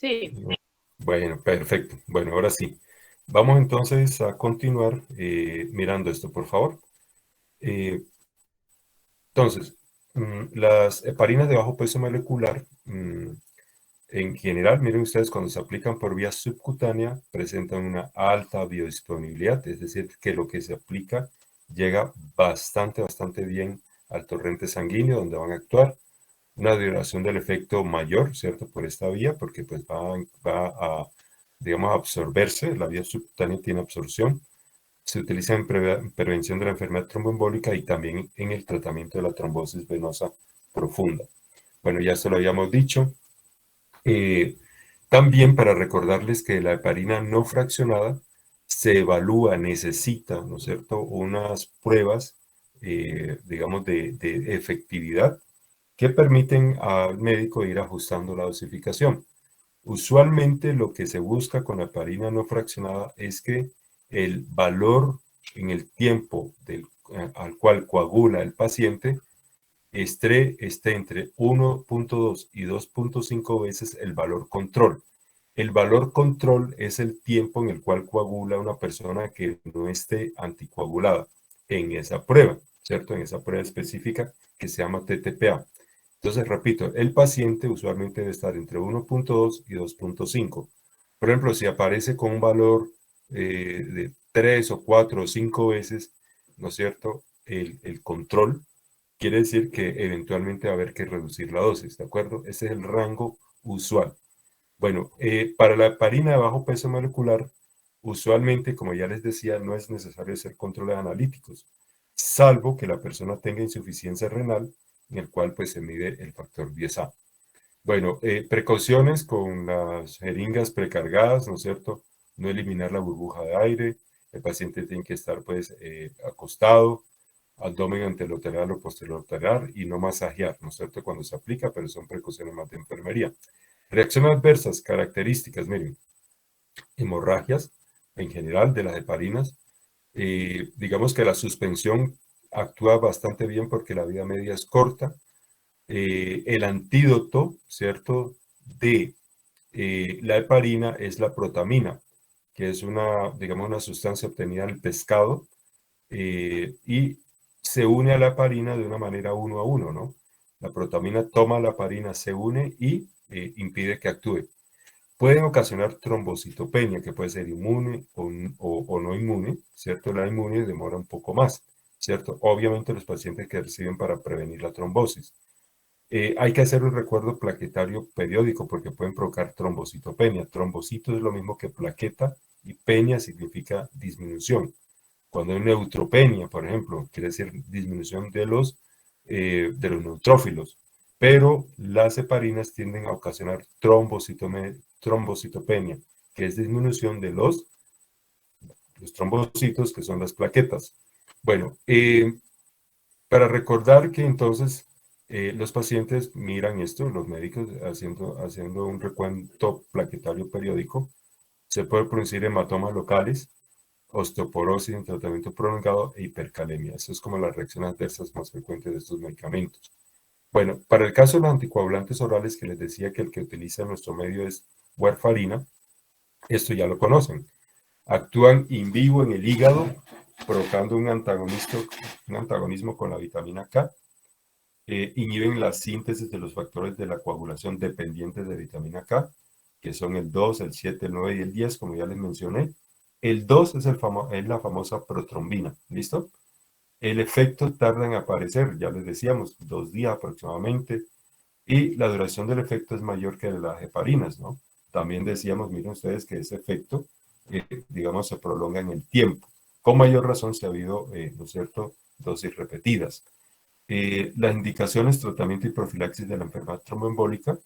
Sí. Bueno, perfecto. Bueno, ahora sí. Vamos entonces a continuar mirando esto, por favor. Eh, entonces, las heparinas de bajo peso molecular, en general, miren ustedes, cuando se aplican por vía subcutánea, presentan una alta biodisponibilidad, es decir, que lo que se aplica llega bastante bien al torrente sanguíneo donde van a actuar. Una duración del efecto mayor, ¿cierto? Por esta vía, porque pues va a, digamos, a absorberse, la vía subcutánea tiene absorción. Se utiliza en prevención de la enfermedad tromboembólica y también en el tratamiento de la trombosis venosa profunda. Bueno, ya se lo habíamos dicho. Eh, También para recordarles que la heparina no fraccionada se evalúa, necesita, ¿no es cierto?, unas pruebas, digamos, de efectividad que permiten al médico ir ajustando la dosificación. Usualmente lo que se busca con la heparina no fraccionada es que el valor en el tiempo al cual coagula el paciente esté entre 1.2 y 2.5 veces el valor control. El valor control es el tiempo en el cual coagula una persona que no esté anticoagulada en esa prueba, ¿cierto? En esa prueba específica que se llama TTPA. Entonces, repito, el paciente usualmente debe estar entre 1.2 y 2.5. Por ejemplo, si aparece con un valor de 3 o 4 o 5 veces, ¿no es cierto? El control quiere decir que eventualmente va a haber que reducir la dosis, ¿de acuerdo? Ese es el rango usual. Bueno, para la heparina de bajo peso molecular, usualmente, como ya les decía, no es necesario hacer controles analíticos, salvo que la persona tenga insuficiencia renal, en el cual pues se mide el factor 10A. Bueno, precauciones con las jeringas precargadas, ¿no es cierto? No eliminar la burbuja de aire, el paciente tiene que estar pues acostado, abdomen anterolateral o posterolateral y no masajear, ¿no es cierto? Cuando se aplica, pero son precauciones más de enfermería. Reacciones adversas, características, miren, hemorragias en general de las heparinas. Digamos que la suspensión actúa bastante bien porque la vida media es corta. El antídoto, ¿cierto? De la heparina es la protamina, que es una, digamos, una sustancia obtenida del pescado y se une a la heparina de una manera uno a uno, ¿no? La protamina toma la heparina, se une y impide que actúe. Pueden ocasionar trombocitopenia, que puede ser inmune o no inmune, ¿cierto? La inmune demora un poco más, ¿cierto? Obviamente los pacientes que reciben para prevenir la trombosis. Hay que hacer un recuerdo plaquetario periódico porque pueden provocar trombocitopenia. Trombocito es lo mismo que plaqueta y peña significa disminución. Cuando hay neutropenia, por ejemplo, quiere decir disminución de los neutrófilos. Pero las heparinas tienden a ocasionar trombocitopenia, que es disminución de los trombocitos, que son las plaquetas. Bueno, para recordar que entonces los pacientes miran esto, los médicos haciendo un recuento plaquetario periódico, se puede producir hematomas locales, osteoporosis en tratamiento prolongado e hipercalemia. Eso es como las reacciones adversas más frecuentes de estos medicamentos. Bueno, para el caso de los anticoagulantes orales, que les decía que el que utiliza en nuestro medio es warfarina, esto ya lo conocen. Actúan in vivo en el hígado, provocando un antagonismo con la vitamina K. Inhiben la síntesis de los factores de la coagulación dependientes de vitamina K, que son el 2, el 7, el 9 y el 10, como ya les mencioné. El 2 es la famosa protrombina, ¿listo? El efecto tarda en aparecer, ya les decíamos, 2 días aproximadamente, y la duración del efecto es mayor que de las heparinas, ¿no? También decíamos, miren ustedes, que ese efecto, digamos, se prolonga en el tiempo. Con mayor razón si ha habido, ¿no es cierto?, dosis repetidas. Las indicaciones, tratamiento y profilaxis de la enfermedad tromboembólica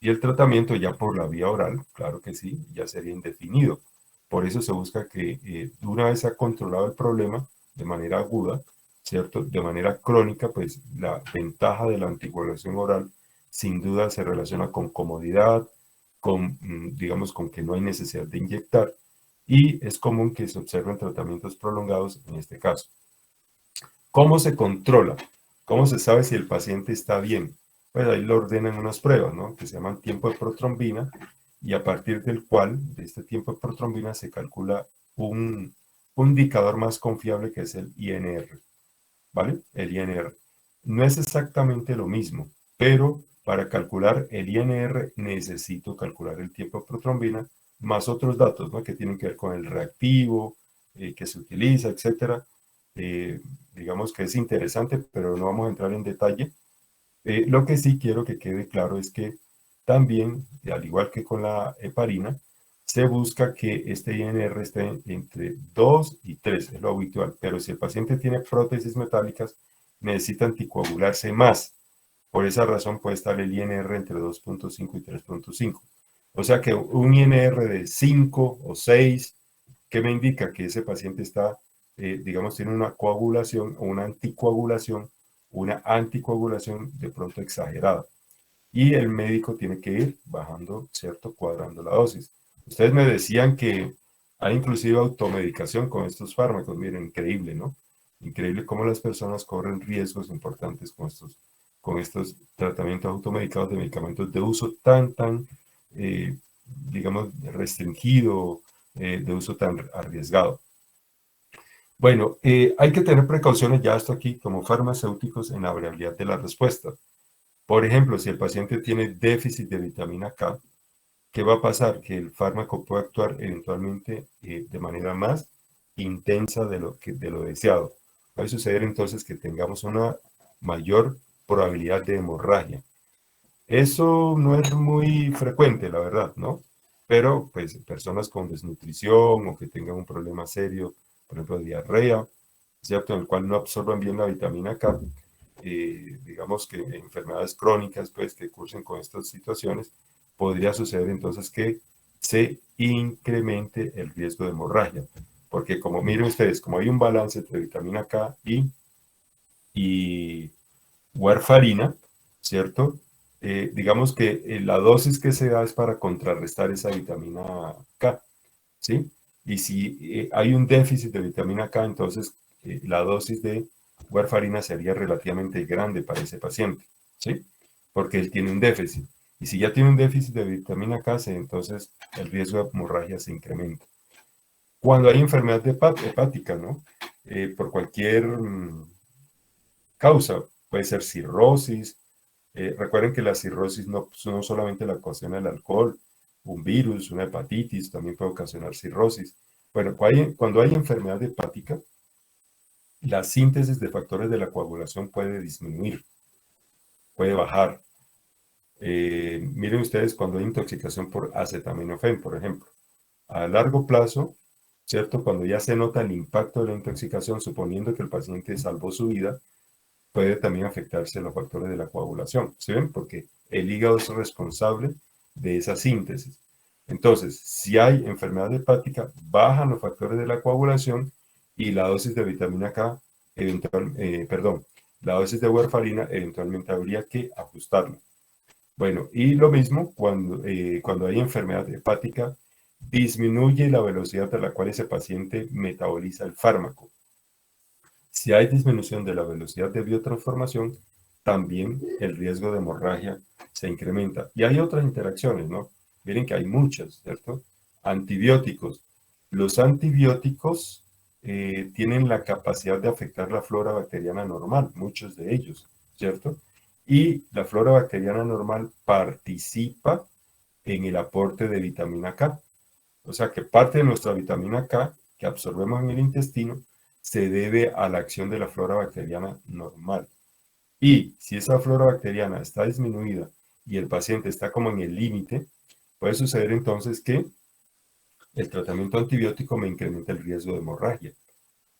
y el tratamiento ya por la vía oral, claro que sí, ya sería indefinido. Por eso se busca que una vez se ha controlado el problema de manera aguda, ¿cierto? De manera crónica, pues la ventaja de la anticoagulación oral sin duda se relaciona con comodidad, con, digamos, con que no hay necesidad de inyectar y es común que se observen tratamientos prolongados en este caso. ¿Cómo se controla? ¿Cómo se sabe si el paciente está bien? Pues ahí lo ordenan unas pruebas, ¿no? Que se llaman tiempo de protrombina y a partir del cual, de este tiempo de protrombina, se calcula un indicador más confiable que es el INR, ¿vale? El INR. No es exactamente lo mismo, pero para calcular el INR necesito calcular el tiempo de protrombina más otros datos, ¿no? Que tienen que ver con el reactivo, que se utiliza, etcétera. Digamos que es interesante, pero no vamos a entrar en detalle. Lo que sí quiero que quede claro es que también, al igual que con la heparina, se busca que este INR esté entre 2 y 3, es lo habitual. Pero si el paciente tiene prótesis metálicas, necesita anticoagularse más. Por esa razón puede estar el INR entre 2.5 y 3.5. O sea que un INR de 5 o 6, ¿qué me indica? Que ese paciente está, digamos, tiene una coagulación o una anticoagulación de pronto exagerada. Y el médico tiene que ir bajando, ¿cierto? Cuadrando la dosis. Ustedes me decían que hay inclusive automedicación con estos fármacos. Miren, increíble, ¿no? Increíble cómo las personas corren riesgos importantes con estos tratamientos automedicados de medicamentos de uso tan, eh, digamos, restringido, de uso tan arriesgado. Bueno, hay que tener precauciones ya hasta aquí como farmacéuticos en la variabilidad de la respuesta. Por ejemplo, si el paciente tiene déficit de vitamina K, ¿qué va a pasar? Que el fármaco puede actuar eventualmente de manera más intensa de lo deseado. Va a suceder entonces que tengamos una mayor probabilidad de hemorragia. Eso no es muy frecuente, la verdad, ¿no? Pero, pues, personas con desnutrición o que tengan un problema serio, por ejemplo, diarrea, ¿cierto? En el cual no absorban bien la vitamina K, digamos que enfermedades crónicas, pues, que cursen con estas situaciones, podría suceder entonces que se incremente el riesgo de hemorragia. Porque como miren ustedes, como hay un balance entre vitamina K y warfarina, ¿cierto? Digamos que la dosis que se da es para contrarrestar esa vitamina K, ¿sí? Y si hay un déficit de vitamina K, entonces la dosis de warfarina sería relativamente grande para ese paciente, ¿sí? Porque él tiene un déficit. Y si ya tiene un déficit de vitamina K, entonces el riesgo de hemorragia se incrementa. Cuando hay enfermedad hepática, ¿no? Por cualquier causa, puede ser cirrosis. Recuerden que la cirrosis no solamente la ocasiona el alcohol, un virus, una hepatitis, también puede ocasionar cirrosis. Bueno, cuando hay enfermedad hepática, la síntesis de factores de la coagulación puede disminuir, puede bajar. Miren ustedes cuando hay intoxicación por acetaminofén, por ejemplo. A largo plazo, ¿cierto? Cuando ya se nota el impacto de la intoxicación, suponiendo que el paciente salvó su vida, puede también afectarse los factores de la coagulación, ¿sí ven? Porque el hígado es responsable de esa síntesis. Entonces, si hay enfermedad hepática, bajan los factores de la coagulación y la dosis de vitamina K, la dosis de warfarina eventualmente habría que ajustarla. Bueno, y lo mismo cuando hay enfermedad hepática, disminuye la velocidad a la cual ese paciente metaboliza el fármaco. Si hay disminución de la velocidad de biotransformación, también el riesgo de hemorragia se incrementa. Y hay otras interacciones, ¿no? Miren que hay muchas, ¿cierto? Antibióticos. Los antibióticos tienen la capacidad de afectar la flora bacteriana normal, muchos de ellos, ¿cierto? Y la flora bacteriana normal participa en el aporte de vitamina K. O sea que parte de nuestra vitamina K que absorbemos en el intestino se debe a la acción de la flora bacteriana normal. Y si esa flora bacteriana está disminuida y el paciente está como en el límite, puede suceder entonces que el tratamiento antibiótico me incrementa el riesgo de hemorragia,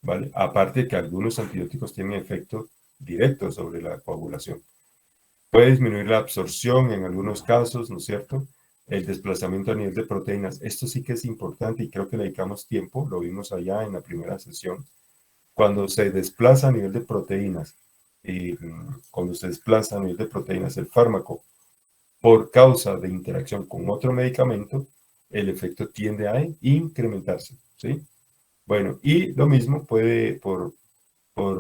¿vale? Aparte de que algunos antibióticos tienen efecto directo sobre la coagulación. Puede disminuir la absorción en algunos casos, ¿no es cierto? El desplazamiento a nivel de proteínas. Esto sí que es importante y creo que le dedicamos tiempo, lo vimos allá en la primera sesión. Cuando se desplaza a nivel de proteínas, cuando se desplaza a nivel de proteínas el fármaco por causa de interacción con otro medicamento, el efecto tiende a incrementarse, ¿sí? Bueno, y lo mismo puede por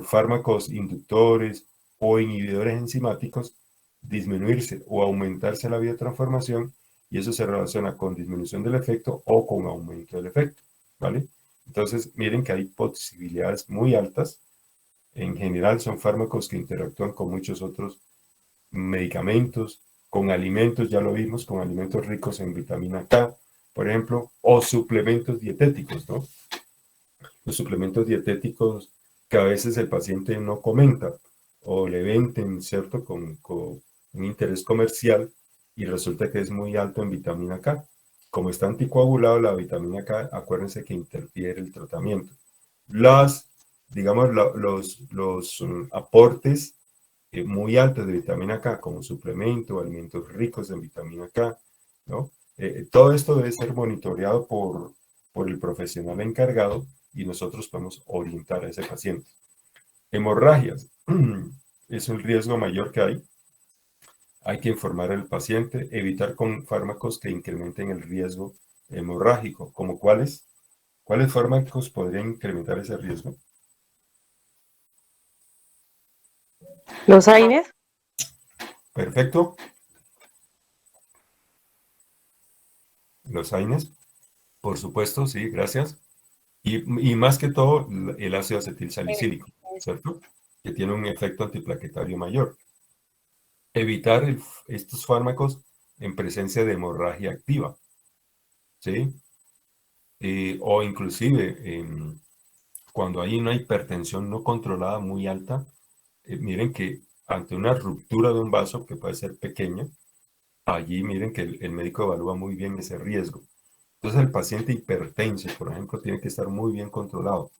fármacos inductores o inhibidores enzimáticos disminuirse o aumentarse la biotransformación y eso se relaciona con disminución del efecto o con aumento del efecto, ¿vale? Entonces, miren que hay posibilidades muy altas. En general son fármacos que interactúan con muchos otros medicamentos, con alimentos, ya lo vimos, con alimentos ricos en vitamina K, por ejemplo, o suplementos dietéticos, ¿no? Los suplementos dietéticos que a veces el paciente no comenta o le venden, ¿cierto? Con un interés comercial y resulta que es muy alto en vitamina K. Como está anticoagulado, la vitamina K, acuérdense que interfiere el tratamiento. Las, digamos, los aportes muy altos de vitamina K como suplemento, alimentos ricos en vitamina K, ¿no? Todo esto debe ser monitoreado por el profesional encargado y nosotros podemos orientar a ese paciente. Hemorragias es un riesgo mayor que hay. Hay que informar al paciente, evitar con fármacos que incrementen el riesgo hemorrágico, como cuáles. ¿Cuáles fármacos podrían incrementar ese riesgo? Los AINES. Perfecto. Los AINES, por supuesto, sí, gracias. Y más que todo, el ácido acetilsalicílico, ¿cierto? Que tiene un efecto antiplaquetario mayor. Evitar estos fármacos en presencia de hemorragia activa, ¿sí? O inclusive cuando hay una hipertensión no controlada muy alta, miren que ante una ruptura de un vaso, que puede ser pequeña, allí miren que el médico evalúa muy bien ese riesgo. Entonces el paciente hipertenso, por ejemplo, tiene que estar muy bien controlado.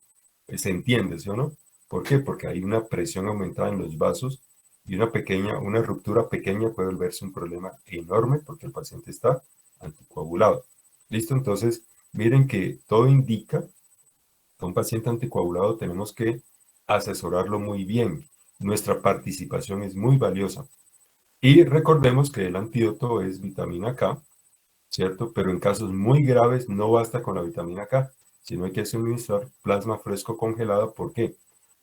Se entiende, ¿sí o no? ¿Por qué? Porque hay una presión aumentada en los vasos y una ruptura pequeña puede volverse un problema enorme porque el paciente está anticoagulado. ¿Listo? Entonces, miren que todo indica que un paciente anticoagulado tenemos que asesorarlo muy bien. Nuestra participación es muy valiosa. Y recordemos que el antídoto es vitamina K, ¿cierto? Pero en casos muy graves no basta con la vitamina K, sino hay que suministrar plasma fresco congelado. ¿Por qué?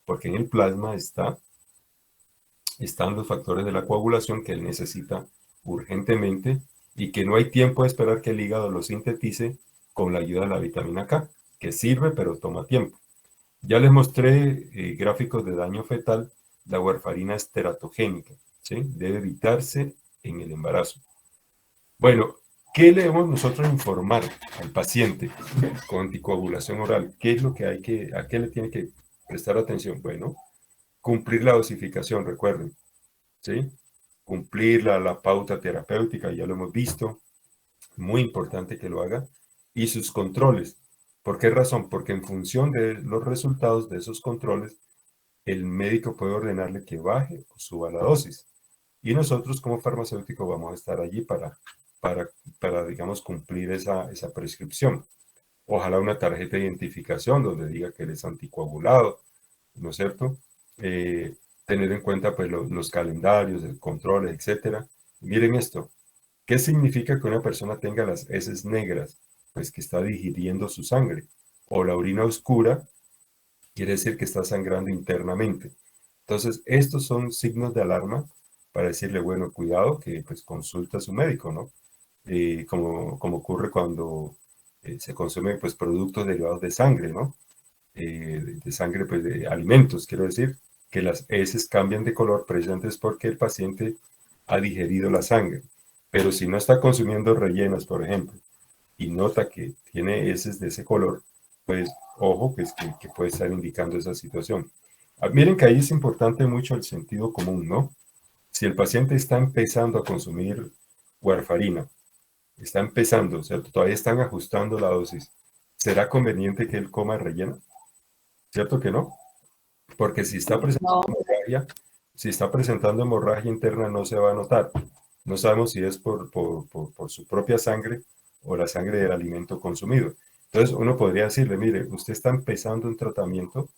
Porque en el plasma están los factores de la coagulación que él necesita urgentemente y que no hay tiempo de esperar que el hígado lo sintetice con la ayuda de la vitamina K, que sirve pero toma tiempo. Ya les mostré gráficos de daño fetal. La warfarina es teratogénica, ¿sí? Debe evitarse en el embarazo. Bueno, ¿qué le debemos nosotros informar al paciente con anticoagulación oral? ¿Qué es lo que a qué le tiene que prestar atención? Bueno, cumplir la dosificación, recuerden, ¿sí? Cumplir la pauta terapéutica, ya lo hemos visto, muy importante que lo haga, y sus controles. ¿Por qué razón? Porque en función de los resultados de esos controles, el médico puede ordenarle que baje o suba la dosis. Y nosotros como farmacéutico vamos a estar allí para, para digamos, cumplir esa prescripción. Ojalá una tarjeta de identificación donde diga que él es anticoagulado, ¿no es cierto? Tener en cuenta pues los calendarios, el control, etcétera. Miren esto, ¿qué significa que una persona tenga las heces negras? Pues que está digiriendo su sangre. O la orina oscura quiere decir que está sangrando internamente. Entonces, estos son signos de alarma para decirle, bueno, cuidado, que pues consulta a su médico, ¿no? Como ocurre cuando se consumen pues productos derivados de sangre, ¿no? De sangre, pues de alimentos, quiero decir, que las heces cambian de color precisamente es porque el paciente ha digerido la sangre. Pero si no está consumiendo rellenos, por ejemplo, y nota que tiene heces de ese color, pues ojo, pues que puede estar indicando esa situación. Miren que ahí es importante mucho el sentido común, ¿no? Si el paciente está empezando a consumir warfarina, está empezando, o sea, todavía están ajustando la dosis, ¿será conveniente que él coma relleno? ¿Cierto que no? Porque No. si está presentando hemorragia interna no se va a notar. No sabemos si es por su propia sangre o la sangre del alimento consumido. Entonces uno podría decirle, mire, usted está empezando un tratamiento,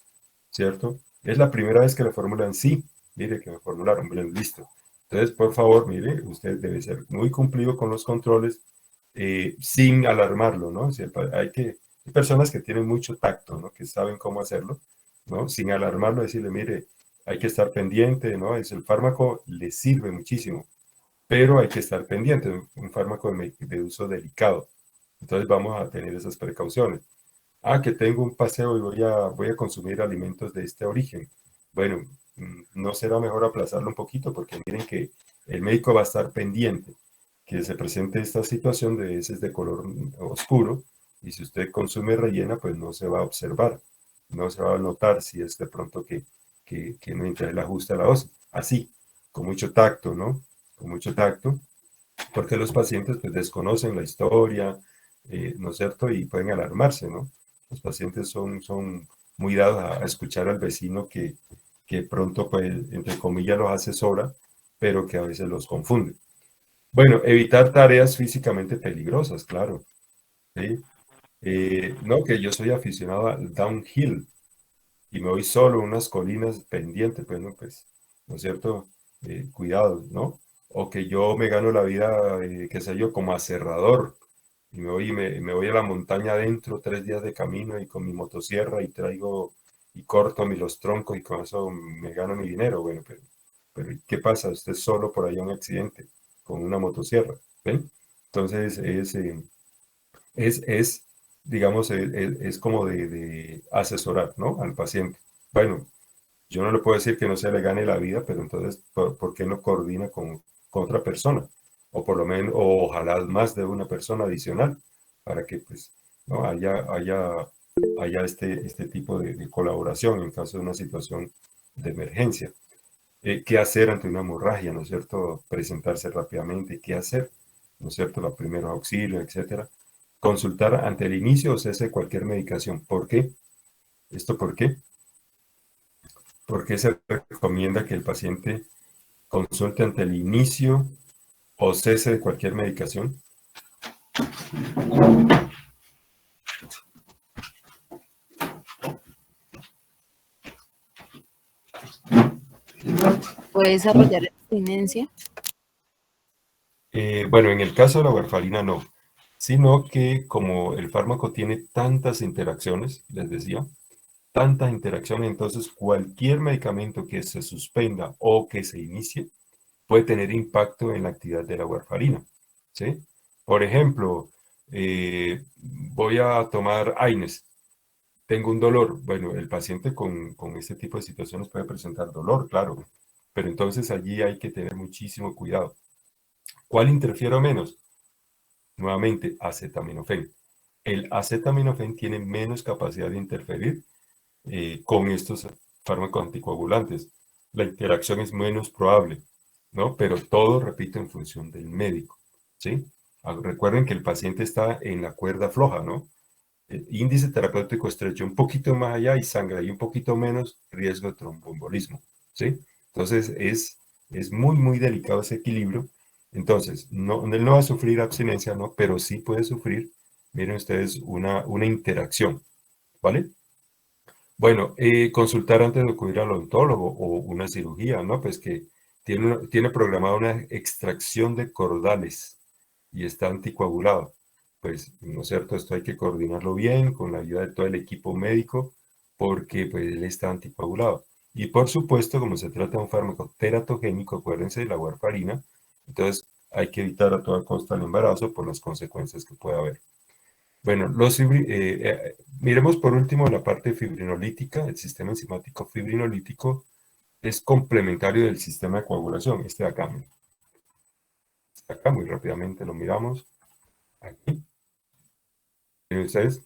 ¿cierto? Es la primera vez que le formulan sí. Mire que me formularon, bien, listo. Entonces, por favor, mire, usted debe ser muy cumplido con los controles sin alarmarlo, ¿no? Si hay personas que tienen mucho tacto, ¿no? Que saben cómo hacerlo, ¿no? Sin alarmarlo, decirle, mire, hay que estar pendiente, ¿no? Es el fármaco le sirve muchísimo, pero hay que estar pendiente, un fármaco de uso delicado. Entonces vamos a tener esas precauciones. Que tengo un paseo y voy a consumir alimentos de este origen. Bueno, no será mejor aplazarlo un poquito porque miren que el médico va a estar pendiente que se presente esta situación de heces de color oscuro y si usted consume rellena, pues no se va a observar, no se va a notar si es de pronto que no entra el ajuste a la dosis. Así, con mucho tacto, ¿no? Con mucho tacto, porque los pacientes pues desconocen la historia, ¿no es cierto? Y pueden alarmarse, ¿no? Los pacientes son muy dados a escuchar al vecino que pronto, pues, entre comillas, los asesora, pero que a veces los confunde. Bueno, evitar tareas físicamente peligrosas, claro. ¿Sí? No, que yo soy aficionado al downhill y me voy solo en unas colinas pendientes, pues, ¿no? Pues, ¿no es cierto? Cuidado, ¿no? O que yo me gano la vida, qué sé yo, como aserrador y me voy a la montaña adentro 3 días de camino y con mi motosierra y traigo y corto los troncos y con eso me gano mi dinero. Bueno, pero ¿qué pasa? Usted solo por ahí un accidente con una motosierra, ¿ven? Entonces es digamos, es como de asesorar, ¿no? Al paciente. Bueno, yo no le puedo decir que no se le gane la vida, pero entonces, ¿por qué no coordina con otra persona? O por lo menos, o ojalá más de una persona adicional, para que pues no haya este tipo de colaboración en caso de una situación de emergencia. ¿Qué hacer ante una hemorragia? ¿No es cierto? Presentarse rápidamente, ¿qué hacer? ¿No es cierto? Los primeros auxilios, etcétera. Consultar ante el inicio o cese de cualquier medicación. ¿Por qué? ¿Esto por qué? Porque se recomienda que el paciente consulte ante el inicio o cese de cualquier medicación. ¿Puede desarrollar abstinencia? Bueno, en el caso de la warfarina no, sino que como el fármaco tiene tantas interacciones, les decía, tantas interacciones, entonces cualquier medicamento que se suspenda o que se inicie puede tener impacto en la actividad de la warfarina, ¿sí? Por ejemplo, voy a tomar AINES, tengo un dolor. Bueno, el paciente con este tipo de situaciones puede presentar dolor, claro, pero entonces allí hay que tener muchísimo cuidado. ¿Cuál interfiero menos? Nuevamente, acetaminofén. El acetaminofén tiene menos capacidad de interferir con estos fármacos anticoagulantes. La interacción es menos probable, ¿no? Pero todo, repito, en función del médico, ¿sí? Recuerden que el paciente está en la cuerda floja, ¿no? El índice terapéutico estrecho un poquito más allá y sangra y un poquito menos riesgo de tromboembolismo, ¿sí? Entonces es muy, muy delicado ese equilibrio. Entonces, no, él no va a sufrir abstinencia, ¿no? Pero sí puede sufrir, miren ustedes, una interacción, ¿vale? Bueno, consultar antes de acudir al odontólogo o una cirugía, ¿no? Pues que tiene programada una extracción de cordales y está anticoagulado. Pues, ¿no es cierto? Esto hay que coordinarlo bien con la ayuda de todo el equipo médico porque pues él está anticoagulado. Y por supuesto, como se trata de un fármaco teratogénico, acuérdense de la warfarina, entonces hay que evitar a toda costa el embarazo por las consecuencias que pueda haber. Bueno, miremos por último la parte fibrinolítica. El sistema enzimático fibrinolítico es complementario del sistema de coagulación. Este de acá, miren. Este de acá, muy rápidamente lo miramos. Aquí. Miren ustedes.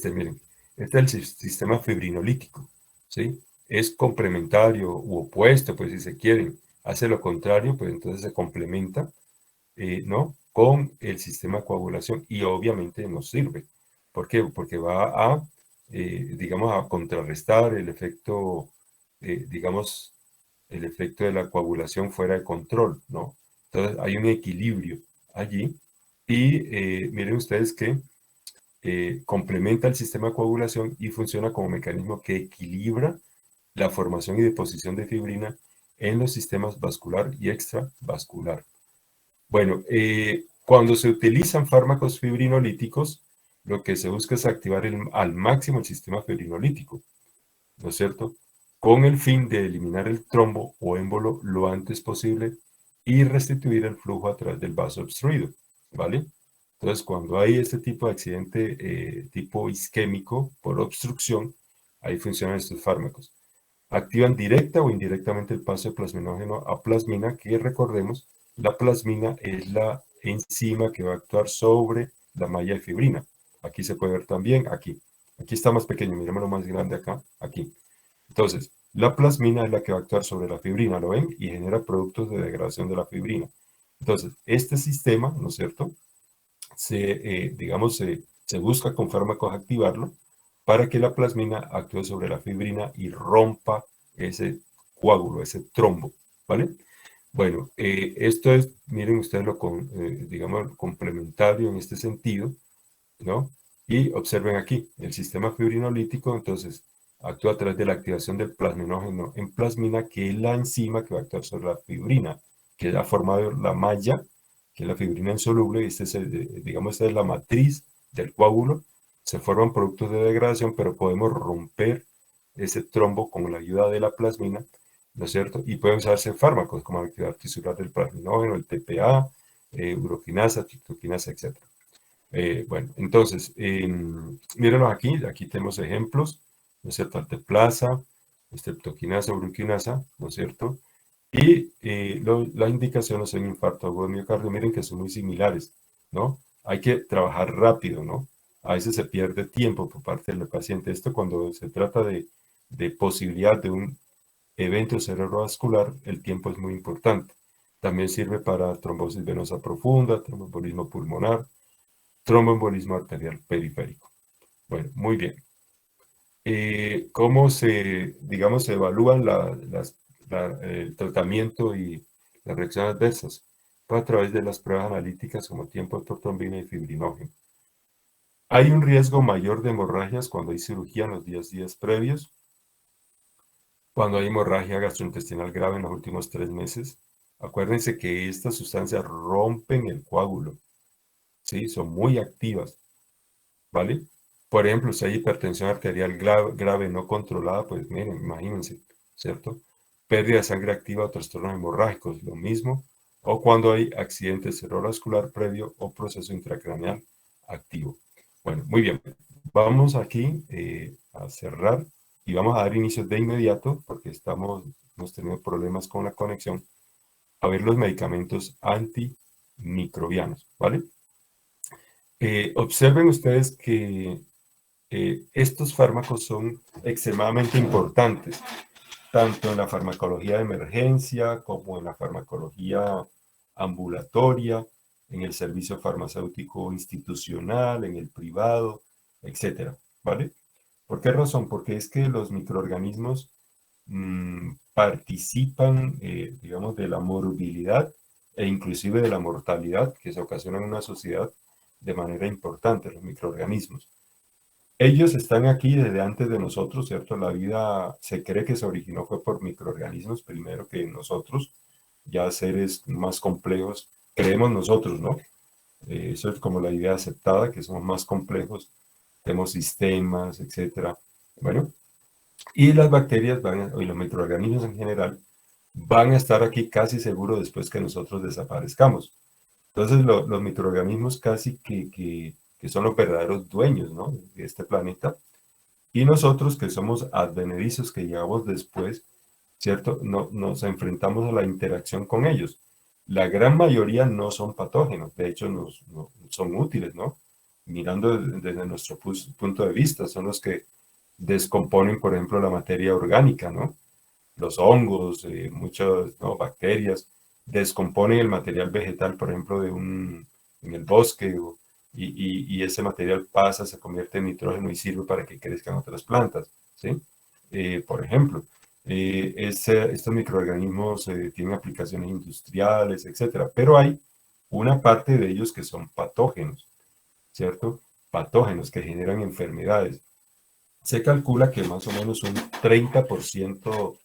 Miren. Este es el sistema fibrinolítico. ¿Sí? Es complementario u opuesto, pues si se quieren. Hace lo contrario, pues entonces se complementa, ¿no? Con el sistema de coagulación y obviamente nos sirve. ¿Por qué? Porque va a, digamos, a contrarrestar el efecto, digamos, el efecto de la coagulación fuera de control, ¿no? Entonces hay un equilibrio allí y miren ustedes que complementa el sistema de coagulación y funciona como mecanismo que equilibra la formación y deposición de fibrina en los sistemas vascular y extravascular. Bueno, cuando se utilizan fármacos fibrinolíticos, lo que se busca es activar al máximo el sistema fibrinolítico, ¿no es cierto? Con el fin de eliminar el trombo o émbolo lo antes posible y restituir el flujo a través del vaso obstruido, ¿vale? Entonces, cuando hay este tipo de accidente tipo isquémico por obstrucción, ahí funcionan estos fármacos. Activan directa o indirectamente el paso de plasminógeno a plasmina, que recordemos, la plasmina es la enzima que va a actuar sobre la malla de fibrina. Aquí se puede ver también, aquí. Aquí está más pequeño, miremoslo más grande acá, aquí. Entonces, la plasmina es la que va a actuar sobre la fibrina, ¿lo ven? Y genera productos de degradación de la fibrina. Entonces, este sistema, ¿no es cierto? Se busca con fármacos activarlo para que la plasmina actúe sobre la fibrina y rompa ese coágulo, ese trombo, ¿vale? Bueno, esto es, miren ustedes digamos, complementario en este sentido, ¿no? Y observen aquí, el sistema fibrinolítico, entonces, actúa a través de la activación del plasminógeno en plasmina, que es la enzima que va a actuar sobre la fibrina, que ha formado la malla, que es la fibrina insoluble, y digamos, esta es la matriz del coágulo. Se forman productos de degradación, pero podemos romper ese trombo con la ayuda de la plasmina, ¿no es cierto? Y pueden usarse fármacos como la actividad tisular del plasminógeno, el TPA, uroquinasa, triptoquinasa, etc. Bueno, entonces, mírenlos aquí tenemos ejemplos, ¿no es cierto? Alteplasa, streptoquinasa, uroquinasa, ¿no es cierto? Y las indicaciones en infarto agudo de miocardio, miren que son muy similares, ¿no? Hay que trabajar rápido, ¿no? A veces se pierde tiempo por parte del paciente. Esto cuando se trata de posibilidad de un evento cerebrovascular, el tiempo es muy importante. También sirve para trombosis venosa profunda, tromboembolismo pulmonar, tromboembolismo arterial periférico. Bueno, muy bien. ¿Cómo digamos, se evalúan el tratamiento y las reacciones adversas? Pues a través de las pruebas analíticas como tiempo de protrombina y fibrinógeno. Hay un riesgo mayor de hemorragias cuando hay cirugía en los 10 días previos, cuando hay hemorragia gastrointestinal grave en los últimos 3 meses. Acuérdense que estas sustancias rompen el coágulo, ¿sí? Son muy activas, ¿vale? Por ejemplo, si hay hipertensión arterial grave no controlada, pues miren, imagínense, ¿cierto? Pérdida de sangre activa o trastornos hemorrágicos, lo mismo. O cuando hay accidente cerebrovascular previo o proceso intracraneal activo. Bueno, muy bien. Vamos aquí a cerrar y vamos a dar inicio de inmediato, porque hemos tenido problemas con la conexión, a ver los medicamentos antimicrobianos, ¿vale? Observen ustedes que estos fármacos son extremadamente importantes, tanto en la farmacología de emergencia como en la farmacología ambulatoria, en el servicio farmacéutico institucional, en el privado, etcétera, ¿vale? ¿Por qué razón? Porque es que los microorganismos participan, digamos, de la morbilidad e inclusive de la mortalidad que se ocasiona en una sociedad de manera importante, los microorganismos. Ellos están aquí desde antes de nosotros, ¿cierto? La vida se cree que se originó fue por microorganismos primero que nosotros, ya seres más complejos, creemos nosotros, ¿no? Eso es como la idea aceptada, que somos más complejos, tenemos sistemas, etcétera. Bueno, y las bacterias y los microorganismos en general van a estar aquí casi seguro después que nosotros desaparezcamos. Entonces los microorganismos casi que son los verdaderos dueños, ¿no? De este planeta. Y nosotros que somos advenedizos, que llegamos después, ¿cierto? No, nos enfrentamos a la interacción con ellos. La gran mayoría no son patógenos, de hecho son útiles, ¿no? Mirando desde nuestro punto de vista, son los que descomponen, por ejemplo, la materia orgánica, ¿no? Los hongos, muchas, ¿no? Bacterias, descomponen el material vegetal, por ejemplo, en el bosque, y ese material pasa, se convierte en nitrógeno y sirve para que crezcan otras plantas, ¿sí? Por ejemplo, estos microorganismos tienen aplicaciones industriales, etcétera, pero hay una parte de ellos que son patógenos, ¿cierto? Patógenos que generan enfermedades. Se calcula que más o menos un 30%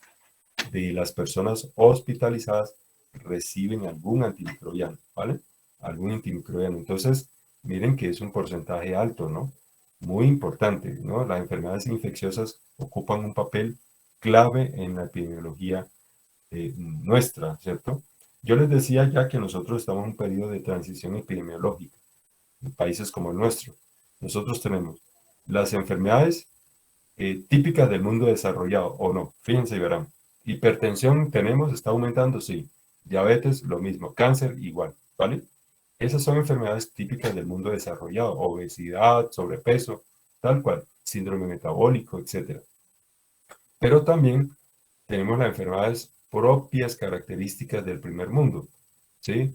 de las personas hospitalizadas reciben algún antimicrobiano, ¿vale? Algún antimicrobiano. Entonces, miren que es un porcentaje alto, ¿no? Muy importante, ¿no? Las enfermedades infecciosas ocupan un papel clave en la epidemiología nuestra, ¿cierto? Yo les decía ya que nosotros estamos en un periodo de transición epidemiológica en países como el nuestro. Nosotros tenemos las enfermedades típicas del mundo desarrollado, o no, fíjense y verán. Hipertensión tenemos, está aumentando, sí. Diabetes, lo mismo. Cáncer, igual, ¿vale? Esas son enfermedades típicas del mundo desarrollado, obesidad, sobrepeso, tal cual, síndrome metabólico, etc. Pero también tenemos las enfermedades propias características del primer mundo, ¿sí?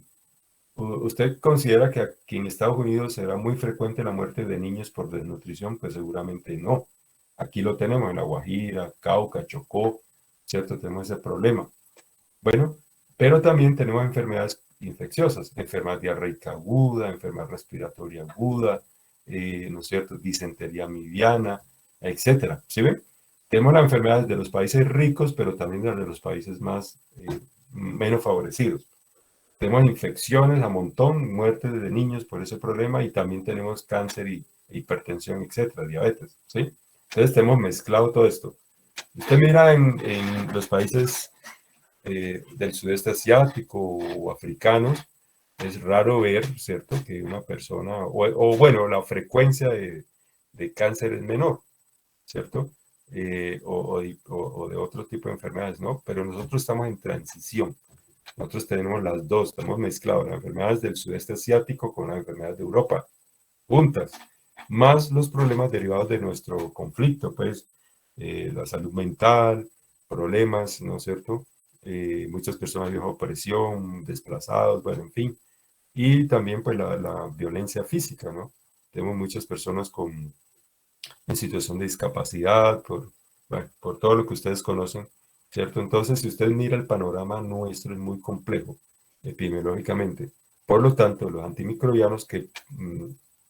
¿Usted considera que aquí en Estados Unidos será muy frecuente la muerte de niños por desnutrición? Pues seguramente no. Aquí lo tenemos en La Guajira, Cauca, Chocó, ¿cierto? Tenemos ese problema. Bueno, pero también tenemos enfermedades infecciosas, enfermedad diarreica aguda, enfermedad respiratoria aguda, ¿no es cierto? Disentería amibiana, etcétera. ¿Sí ven? Tenemos las enfermedades de los países ricos, pero también las de los países más menos favorecidos. Tenemos infecciones a montón, muertes de niños por ese problema y también tenemos cáncer y hipertensión, etcétera, diabetes, ¿sí? Entonces tenemos mezclado todo esto. Usted mira en los países del sudeste asiático o africanos, es raro ver, ¿cierto? Que una persona, o bueno, la frecuencia de cáncer es menor, ¿cierto? O de otro tipo de enfermedades, ¿no? Pero nosotros estamos en transición. Nosotros tenemos las dos, estamos mezclados, las enfermedades del sudeste asiático con las enfermedades de Europa, juntas, más los problemas derivados de nuestro conflicto, pues la salud mental, problemas, ¿no es cierto? Muchas personas bajo presión, desplazados, bueno, en fin. Y también pues la violencia física, ¿no? Tenemos muchas personas en situación de discapacidad, bueno, por todo lo que ustedes conocen, ¿cierto? Entonces, si usted mira el panorama nuestro, es muy complejo epidemiológicamente. Por lo tanto, los antimicrobianos que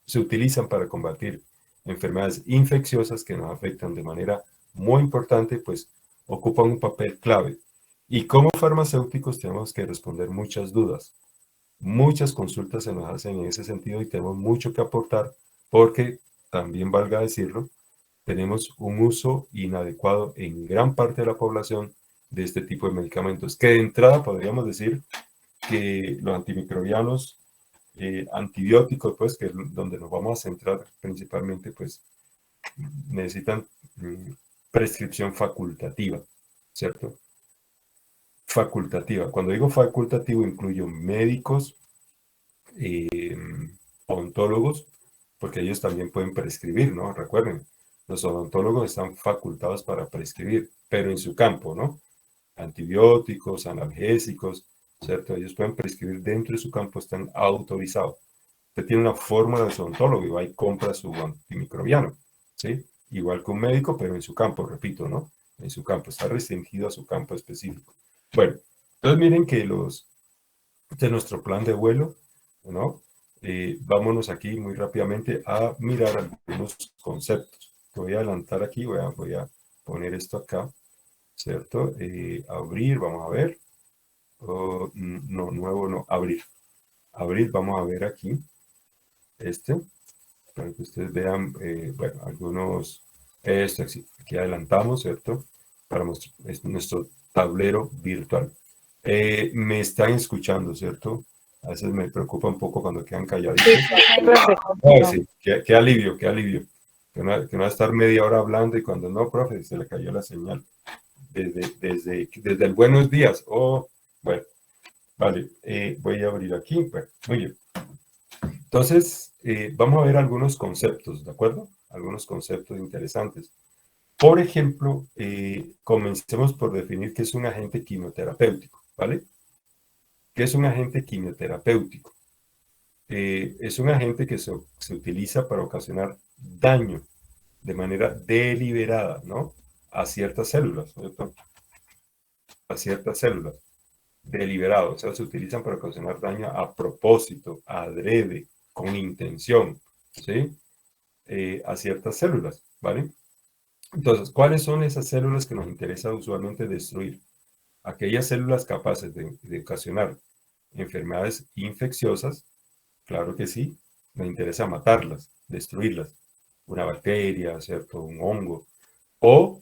se utilizan para combatir enfermedades infecciosas que nos afectan de manera muy importante, pues ocupan un papel clave. Y como farmacéuticos tenemos que responder muchas dudas. Muchas consultas se nos hacen en ese sentido y tenemos mucho que aportar porque, también valga decirlo, tenemos un uso inadecuado en gran parte de la población de este tipo de medicamentos, que de entrada podríamos decir que los antimicrobianos, antibióticos, pues, que es donde nos vamos a centrar principalmente, pues, necesitan prescripción facultativa, ¿cierto? Facultativa. Cuando digo facultativo, incluyo médicos, odontólogos, porque ellos también pueden prescribir, ¿no? Recuerden, los odontólogos están facultados para prescribir, pero en su campo, ¿no? Antibióticos, analgésicos, ¿cierto? Ellos pueden prescribir dentro de su campo, están autorizados. Usted tiene una fórmula de su odontólogo y va y compra su antimicrobiano, ¿sí? Igual que un médico, pero en su campo, repito, ¿no? En su campo, está restringido a su campo específico. Bueno, entonces miren que este es nuestro plan de vuelo, ¿no? Vámonos aquí muy rápidamente a mirar algunos conceptos. Te voy a adelantar aquí, voy a poner esto acá, ¿cierto? Abrir, vamos a ver. Oh, no, nuevo no, abrir. Abrir, vamos a ver aquí, para que ustedes vean, bueno, algunos, aquí adelantamos, ¿cierto? Para nuestro tablero virtual. Me están escuchando, ¿cierto? A veces me preocupa un poco cuando quedan calladitos. Sí, qué alivio, qué alivio. Que no va a estar media hora hablando y cuando no, profe, se le cayó la señal. Desde el buenos días. Oh, bueno, vale, voy a abrir aquí. Bueno, muy bien. Entonces, vamos a ver algunos conceptos, ¿de acuerdo? Algunos conceptos interesantes. Por ejemplo, comencemos por definir qué es un agente quimioterapéutico, ¿vale? ¿Qué es un agente quimioterapéutico? Es un agente que se utiliza para ocasionar daño de manera deliberada, ¿no? A ciertas células, ¿cierto? A ciertas células, deliberado, o sea, se utilizan para ocasionar daño a propósito, adrede, con intención, ¿sí? A ciertas células, ¿vale? Entonces, ¿cuáles son esas células que nos interesa usualmente destruir? Aquellas células capaces de ocasionar enfermedades infecciosas, claro que sí, nos interesa matarlas, destruirlas. Una bacteria, ¿cierto? Un hongo. O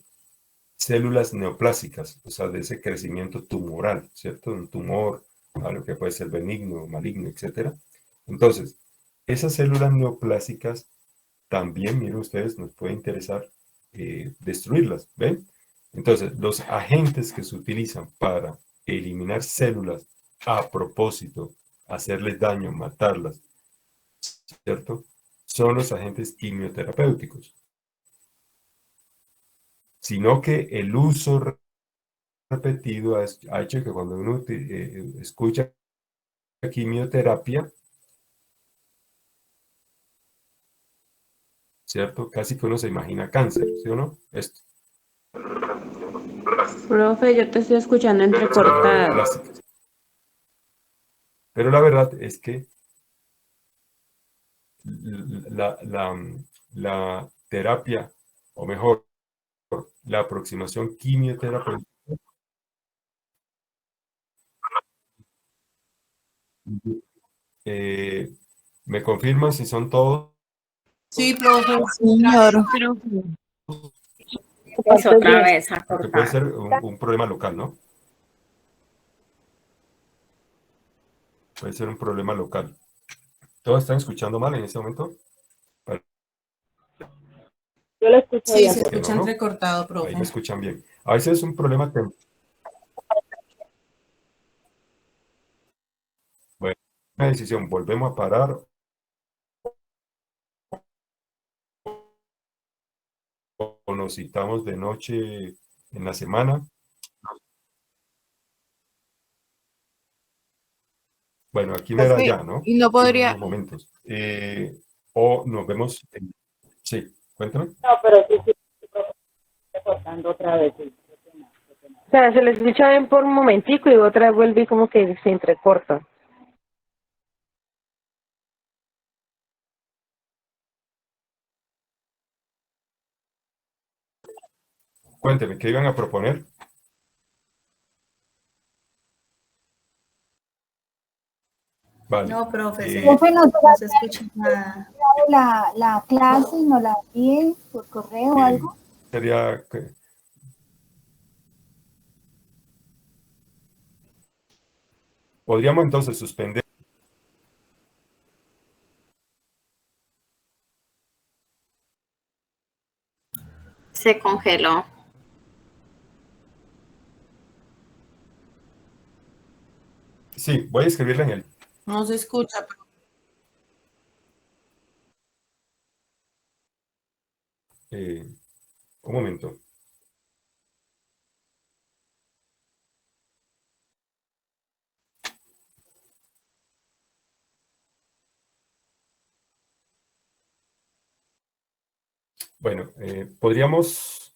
células neoplásicas, o sea, de ese crecimiento tumoral, ¿cierto? Un tumor algo que puede ser benigno, maligno, etc. Entonces, esas células neoplásicas también, miren ustedes, nos puede interesar destruirlas, ¿ven? Entonces, los agentes que se utilizan para eliminar células a propósito, hacerles daño, matarlas, ¿cierto? Son los agentes quimioterapéuticos. Sino que el uso repetido ha hecho que cuando uno escucha quimioterapia, ¿cierto? Casi que uno se imagina cáncer, ¿sí o no? Esto. Profe, yo te estoy escuchando entrecortado. Plásticas. Pero la verdad es que la terapia, o mejor, la aproximación quimioterapéutica, ¿me confirman si son todos? Sí, profe. Señor, Es otra vez a Porque puede cortar. ser un problema local, ¿no? Puede ser un problema local. ¿Todos están escuchando mal en este momento? Yo lo escucho Sí, bien. se Que escucha no, ¿no? entrecortado, Ahí profe. me escuchan bien. A veces es un problema temporal. Bueno, una decisión, volvemos a parar o nos citamos de noche en la semana. Bueno, aquí me era Profe, ya, ¿no? y no En podría, unos momentos. O nos vemos. Sí, cuéntame. No, pero sí, sí, cortando otra vez. Sí. O sea, se le escucha bien por un momentico y otra vez vuelve y como que se entrecorta. Cuénteme, ¿qué iban a proponer? Vale. no, profe, Profe, nos no se escucha nada. la clase y nos la envíe por correo o algo. Sería podríamos entonces suspender. Se congeló. Sí, voy a escribirle en el. no se escucha. eh, un momento. Bueno, podríamos.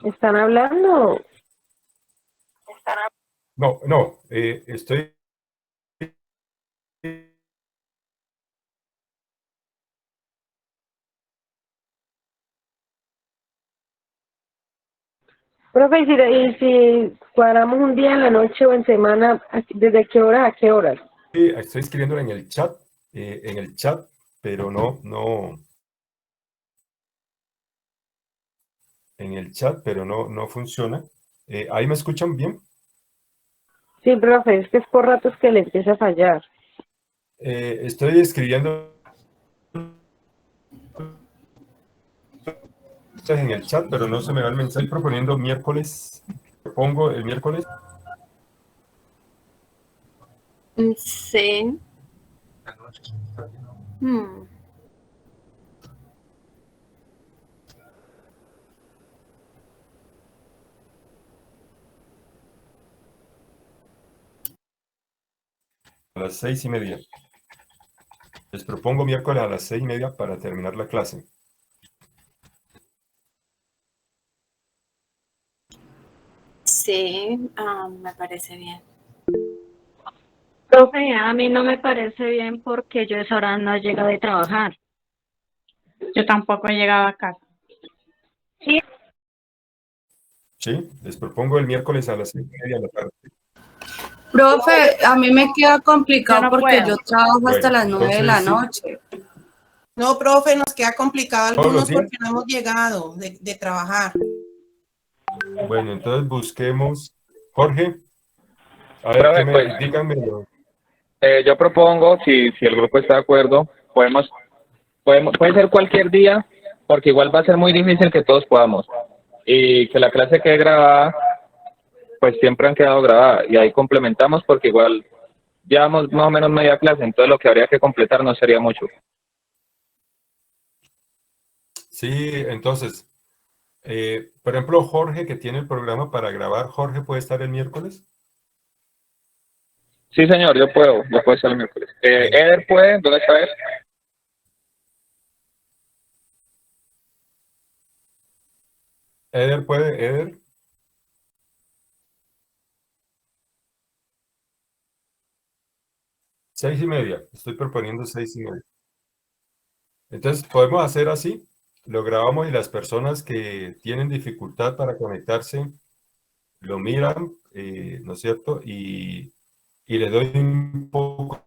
¿Están hablando? No, no, estoy. Profe, y si cuadramos un día en la noche o en semana, ¿desde qué hora a qué horas? Estoy escribiéndolo en el chat, pero en el chat, pero no funciona. ¿Ahí me escuchan bien? Sí, profe, es que es por ratos que le empieza a fallar. Estoy escribiendo en el chat, pero no se me va el mensaje. Estoy proponiendo miércoles. Propongo el miércoles. Sí. A las 6:30. Les propongo miércoles a las 6:30 para terminar la clase. Sí, me parece bien. Profe, a mí no me parece bien porque yo a esa hora no llego de trabajar. Yo tampoco he llegado a casa. ¿Sí? Les propongo el miércoles a las 6:30 de la tarde. Profe, a mí me queda complicado Yo no porque puedo. yo trabajo hasta Bueno, las 9 de la entonces, noche. No, profe, nos queda complicado ¿Todos los algunos días? porque no hemos llegado de trabajar. Bueno, entonces busquemos. Jorge, a ver, Profe, pues, díganme. yo propongo, si el grupo está de acuerdo, puede ser cualquier día, porque igual va a ser muy difícil que todos podamos. Y que la clase quede grabada, pues siempre han quedado grabadas. Y ahí complementamos, porque igual llevamos más o menos media clase, entonces lo que habría que completar no sería mucho. Sí, entonces, por ejemplo, Jorge, que tiene el programa para grabar, ¿Jorge puede estar el miércoles? Sí, señor, yo puedo estar el miércoles. Eder puede, ¿dónde está él? Eder puede, Eder. Seis y media, estoy proponiendo 6:30. Entonces, podemos hacer así, lo grabamos y las personas que tienen dificultad para conectarse lo miran, ¿no es cierto? Y le doy un poco